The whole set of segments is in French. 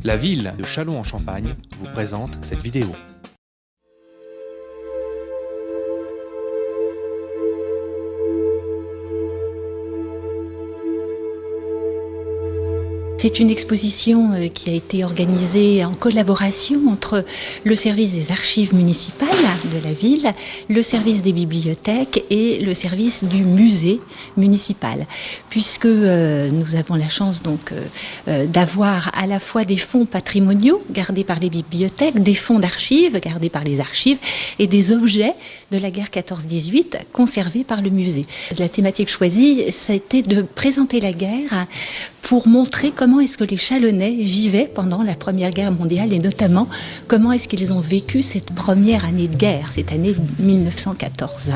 La ville de Châlons-en-Champagne vous présente cette vidéo. C'est une exposition qui a été organisée en collaboration entre le service des archives municipales de la ville, le service des bibliothèques et le service du musée municipal. Puisque nous avons la chance donc d'avoir à la fois des fonds patrimoniaux gardés par les bibliothèques, des fonds d'archives gardés par les archives et des objets de la guerre 14-18 conservés par le musée. La thématique choisie, ça a été de présenter la guerre pour montrer comment est-ce que les Chalonnais vivaient pendant la Première Guerre mondiale et notamment comment est-ce qu'ils ont vécu cette première année de guerre, cette année 1914.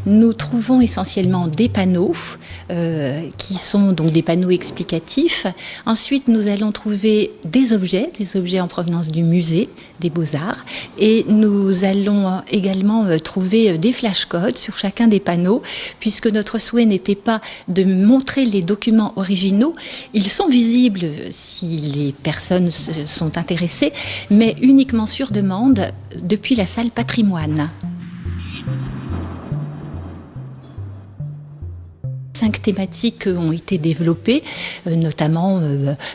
Nous trouvons essentiellement des panneaux qui sont donc des panneaux explicatifs. Ensuite, nous allons trouver des objets en provenance du musée des Beaux-Arts. Et nous allons également trouver des flashcodes sur chacun des panneaux, puisque notre souhait n'était pas de montrer les documents originaux. Ils sont visibles si les personnes sont intéressées, mais uniquement sur demande depuis la salle patrimoine. 5 thématiques ont été développées, notamment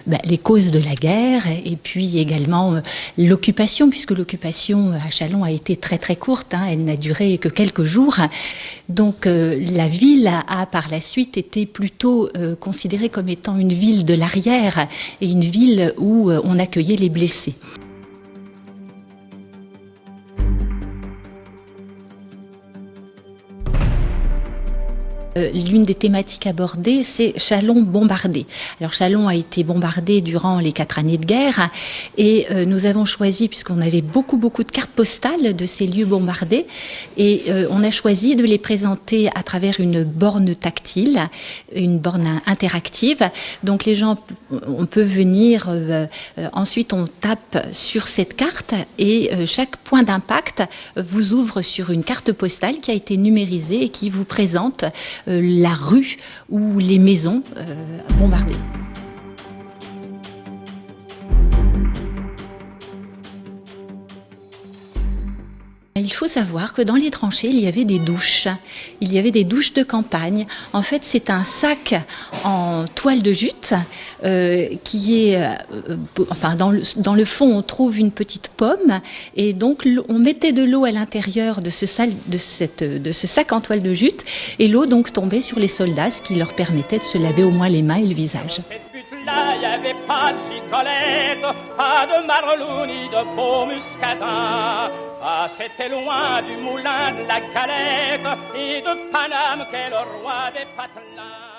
les causes de la guerre et puis également l'occupation, puisque l'occupation à Châlons a été très très courte, elle n'a duré que quelques jours. Donc la ville a par la suite été plutôt considérée comme étant une ville de l'arrière et une ville où on accueillait les blessés. L'une des thématiques abordées, c'est Châlons bombardé. Alors Châlons a été bombardé durant les 4 années de guerre et nous avons choisi, puisqu'on avait beaucoup de cartes postales de ces lieux bombardés, et on a choisi de les présenter à travers une borne tactile, une borne interactive. Donc les gens, on peut venir, ensuite on tape sur cette carte et chaque point d'impact vous ouvre sur une carte postale qui a été numérisée et qui vous présente la rue ou les maisons bombardées. Il faut savoir que dans les tranchées, il y avait des douches. Il y avait des douches de campagne. En fait, c'est un sac en toile de jute qui est... dans le fond, on trouve une petite pomme et donc on mettait de l'eau à l'intérieur de ce sac en toile de jute et l'eau donc tombait sur les soldats, ce qui leur permettait de se laver au moins les mains et le visage. Là, y avait pas de cicolette, pas de marlou ni de beau muscadin. Ah, c'était loin du moulin de la galette et de Paname qu'est le roi des patelins.